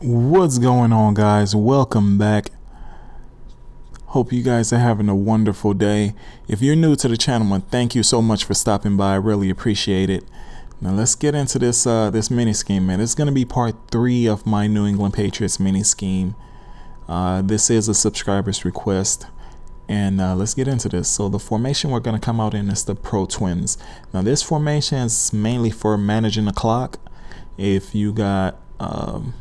What's going on, guys? Welcome back. Hope you guys are having a wonderful day. If you're new to the channel, thank you so much for stopping by. I really appreciate it. Now let's get into this mini scheme, man. It's gonna be part 3 of my New England Patriots mini scheme. This is a subscriber's request, and let's get into this. So the formation we're gonna come out in is the Pro Twins. Now this formation is mainly for managing the clock. If you got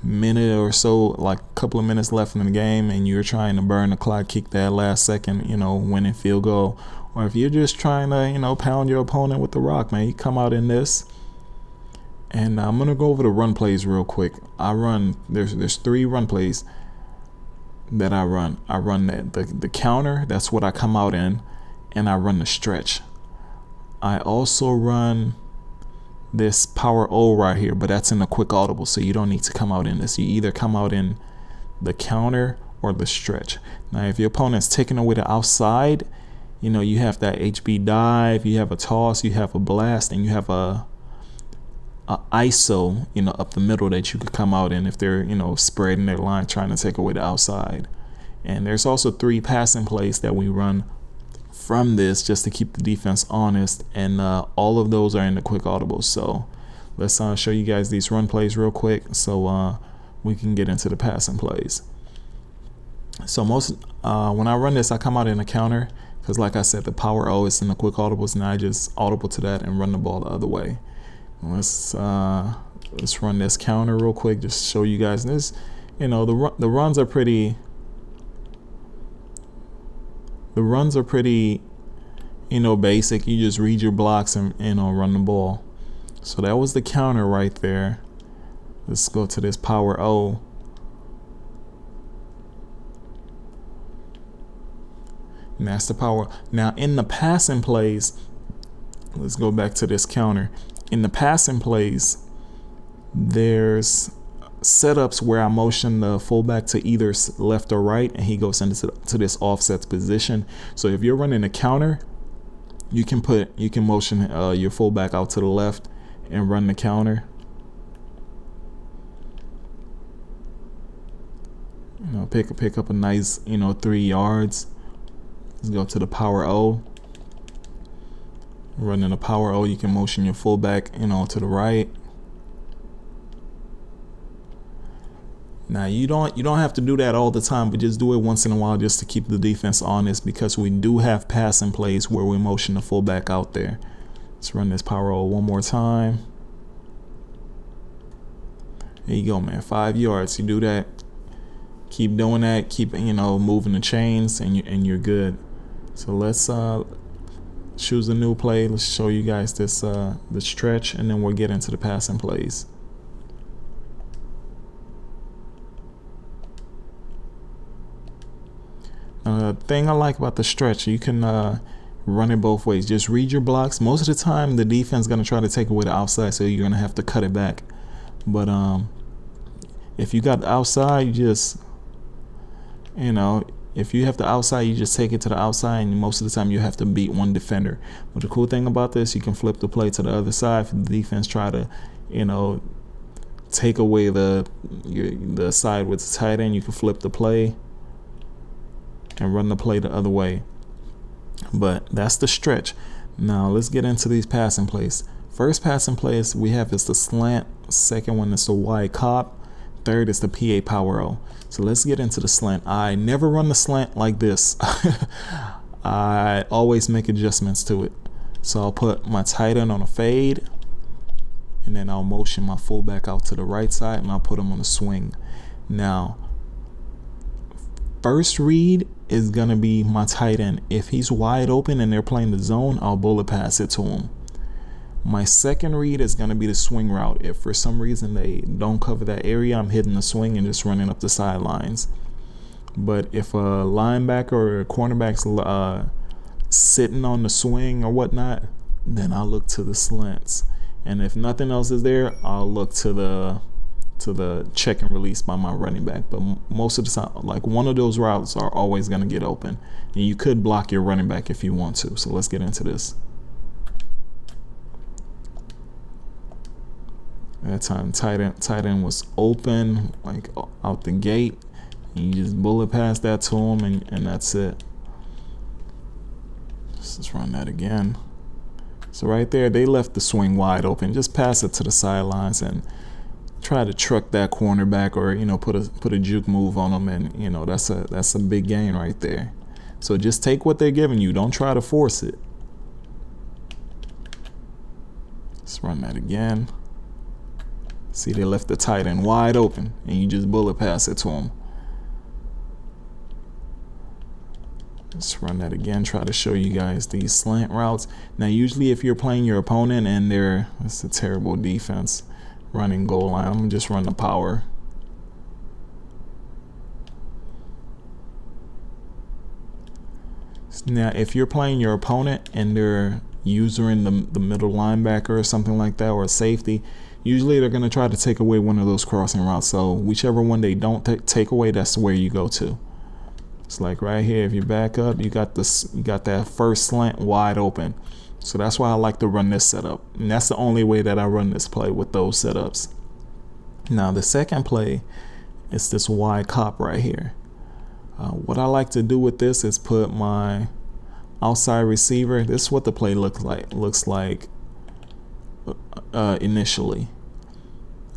minute or so, like a couple of minutes left in the game, and you're trying to burn the clock, kick that last second, winning field goal, or if you're just trying to, pound your opponent with the rock, man, you come out in this. And I'm gonna go over the run plays real quick. There's 3 run plays that I run. I run the counter, that's what I come out in, and I run the stretch. I also run this power O right here, but that's in the quick audible, so you don't need to come out in this. You either come out in the counter or the stretch. Now if your opponent's taking away the outside, you have that HB dive, you have a toss, you have a blast, and you have a ISO up the middle that you could come out in if they're spreading their line trying to take away the outside. And there's also 3 passing plays that we run from this just to keep the defense honest, and all of those are in the quick audible. So let's show you guys these run plays real quick so we can get into the passing plays. So when I run this, I come out in a counter because, like I said, the power O is in the quick audibles, and I just audible to that and run the ball the other way. Let's run this counter real quick, just show you guys this. The runs are pretty basic. You just read your blocks and run the ball. So that was the counter right there. Let's go to this power O. And that's the power. Now in the passing plays, let's go back to this counter. In the passing plays, there's setups where I motion the fullback to either left or right, and he goes into this offset position. So if you're running a counter, you can motion your fullback out to the left and run the counter. Pick up a nice 3 yards. Let's go to the power O. Running a power O, you can motion your fullback to the right. Now you don't have to do that all the time, but just do it once in a while just to keep the defense honest, because we do have passing plays where we motion the fullback out there. Let's run this power O one more time. There you go, man. 5 yards. You do that. Keep doing that. Keep moving the chains, and you're good. So let's choose a new play. Let's show you guys this the stretch, and then we'll get into the passing plays. Thing I like about the stretch, you can run it both ways. Just read your blocks. Most of the time the defense is going to try to take away the outside, so you're going to have to cut it back. But if you got the outside, you just if you have the outside, you just take it to the outside, and most of the time you have to beat one defender. But the cool thing about this, you can flip the play to the other side. If the defense try to take away the side with the tight end, you can flip the play and run the play the other way. But that's the stretch. Now let's get into these passing plays. First passing plays we have is the slant. Second one is the wide cop. Third is the PA power O. So let's get into the slant. I never run the slant like this. I always make adjustments to it. So I'll put my tight end on a fade, and then I'll motion my fullback out to the right side, and I'll put him on a swing. Now first read is gonna be my tight end. If he's wide open and they're playing the zone, I'll bullet pass it to him. My second read is gonna be the swing route. If for some reason they don't cover that area, I'm hitting the swing and just running up the sidelines. But if a linebacker or a cornerback's sitting on the swing or whatnot, then I'll look to the slants. And if nothing else is there, I'll look to the check and release by my running back. But most of the time, like, one of those routes are always going to get open, and you could block your running back if you want to. So let's get into this. That time tight end was open, like out the gate. And you just bullet pass that to him, and that's it. Let's just run that again. So right there, they left the swing wide open. Just pass it to the sidelines and try to truck that cornerback, or put a juke move on them, and that's a big gain right there. So just take what they're giving you. Don't try to force it. Let's run that again. See, they left the tight end wide open, and you just bullet pass it to them. Let's run that again. Try to show you guys these slant routes. Now, usually if you're playing your opponent and it's a terrible defense running goal line, I'm gonna just run the power. Now, if you're playing your opponent and they're using the middle linebacker or something like that, or a safety, usually they're going to try to take away one of those crossing routes. So whichever one they don't take away, that's where you go to. It's like right here, if you back up, you got that first slant wide open. So that's why I like to run this setup. And that's the only way that I run this play, with those setups. Now, the second play is this wide cop right here. What I like to do with this is put my outside receiver. This is what the play looks like initially.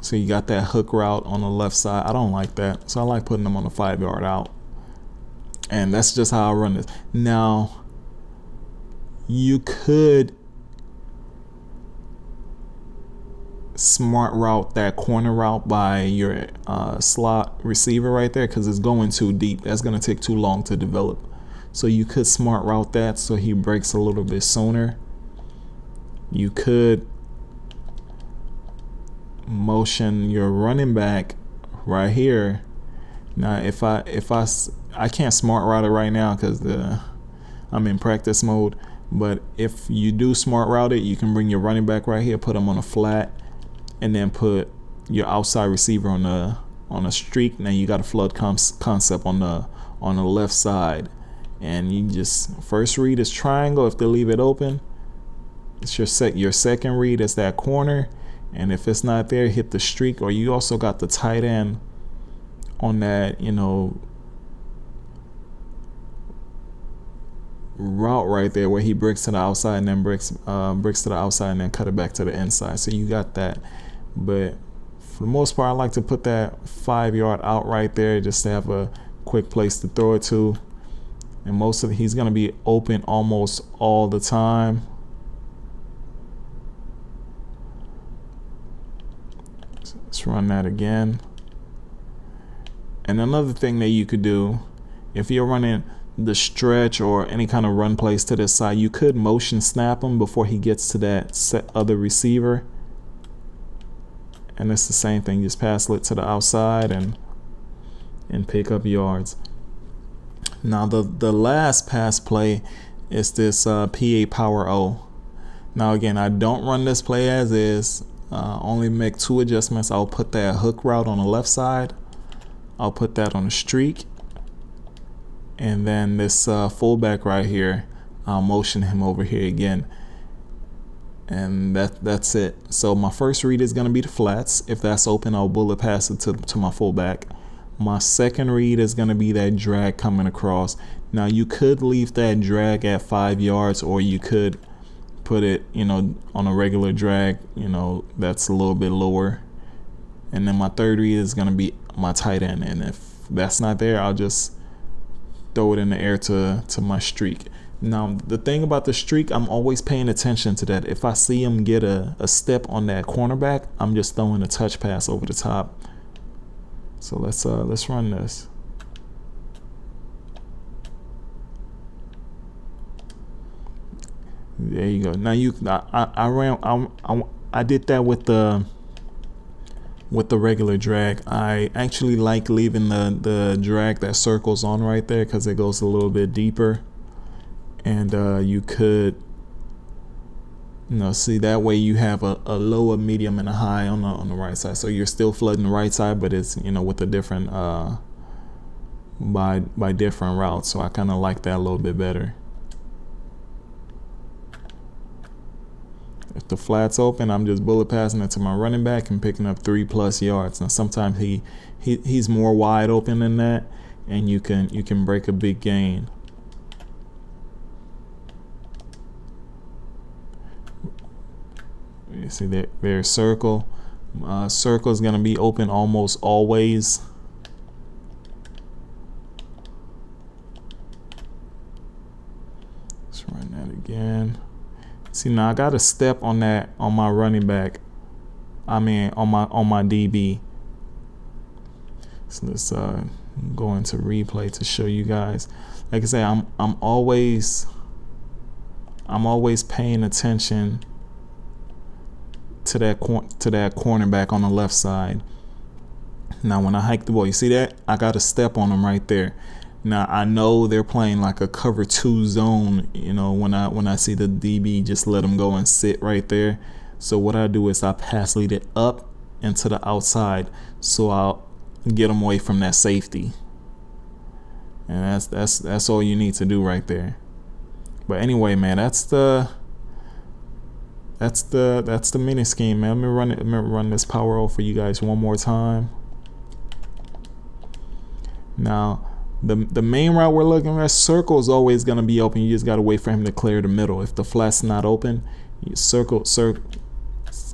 So you got that hook route on the left side. I don't like that, so I like putting them on a 5-yard out. And that's just how I run this. Now, you could smart route that corner route by your slot receiver right there, because it's going too deep. That's going to take too long to develop. So you could smart route that so he breaks a little bit sooner. You could motion your running back right here. Now, if I can't smart route it right now because I'm in practice mode. But if you do smart route it, you can bring your running back right here, put him on a flat, and then put your outside receiver on a streak. Now you got a flood concept on the left side, and you just first read is triangle. If they leave it open, it's your second read is that corner, and if it's not there, hit the streak. Or you also got the tight end on that route right there where he breaks to the outside and then breaks to the outside and then cut it back to the inside. So you got that. But for the most part, I like to put that 5-yard out right there just to have a quick place to throw it to. And he's going to be open almost all the time. Let's run that again. And another thing that you could do, if you're running the stretch or any kind of run plays to this side, you could motion snap him before he gets to that other receiver. And it's the same thing, just pass it to the outside and pick up yards. Now the last pass play is this PA Power O. Now again, I don't run this play as is. Only make 2 adjustments. I'll put that hook route on the left side. I'll put that on a streak. And then this fullback right here, I'll motion him over here again. And that's it. So my first read is going to be the flats. If that's open, I'll bullet pass it to my fullback. My second read is going to be that drag coming across. Now you could leave that drag at 5 yards, or you could put it, on a regular drag, that's a little bit lower. And then my third read is going to be my tight end. And if that's not there, I'll just throw it in the air to my streak. Now, the thing about the streak, I'm always paying attention to that. If I see him get a step on that cornerback, I'm just throwing a touch pass over the top. So let's run this. There you go. Now I did that with the regular drag. I actually like leaving the drag that circles on right there because it goes a little bit deeper. And you could, see, that way you have a low, a medium, and a high on the right side. So you're still flooding the right side, but it's, with a different, by different routes. So I kind of like that a little bit better. If the flat's open, I'm just bullet passing it to my running back and picking up 3+ yards. Now sometimes he's more wide open than that, and you can break a big gain. You see that there's circle. Circle is gonna be open almost always. Let's run that again. See, now I got a step on that on my running back. I mean on my DB. So let's go into replay to show you guys. Like I say, I'm always paying attention to that cornerback on the left side. Now when I hike the ball, you see that? I got a step on him right there. Now I know they're playing like a cover 2 zone, you know, when I see the DB, just let him go and sit right there. So what I do is I pass lead it up and to the outside, so I'll get him away from that safety. And that's all you need to do right there. But anyway, man, that's the mini scheme, man. Let me run this power roll for you guys one more time. Now the main route we're looking at, circle is always going to be open. You just got to wait for him to clear the middle. If the flat's not open, you circle.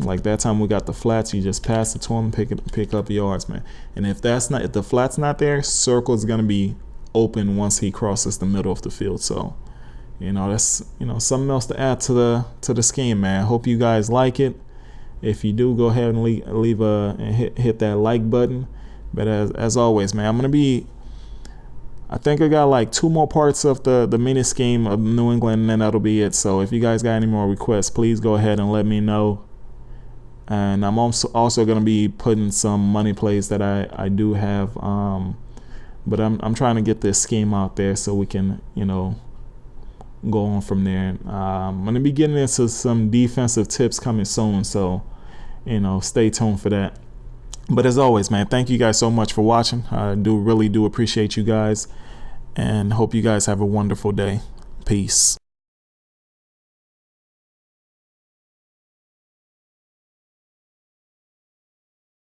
Like that time we got the flats, you just pass it to him, pick up yards, man. And if the flat's not there, circle is going to be open once he crosses the middle of the field. So, you know, that's, you know, something else to add to the scheme, man. I hope you guys like it. If you do, go ahead and leave and hit that like button. But as always, man, I think I got like 2 more parts of the mini scheme of New England, and then that'll be it. So if you guys got any more requests, please go ahead and let me know. And I'm also going to be putting some money plays that I do have, but I'm trying to get this scheme out there so we can, you know, go on from there. I'm going to be getting into some defensive tips coming soon, so, you know, stay tuned for that. But as always, man, thank you guys so much for watching. I really do appreciate you guys, and hope you guys have a wonderful day. Peace.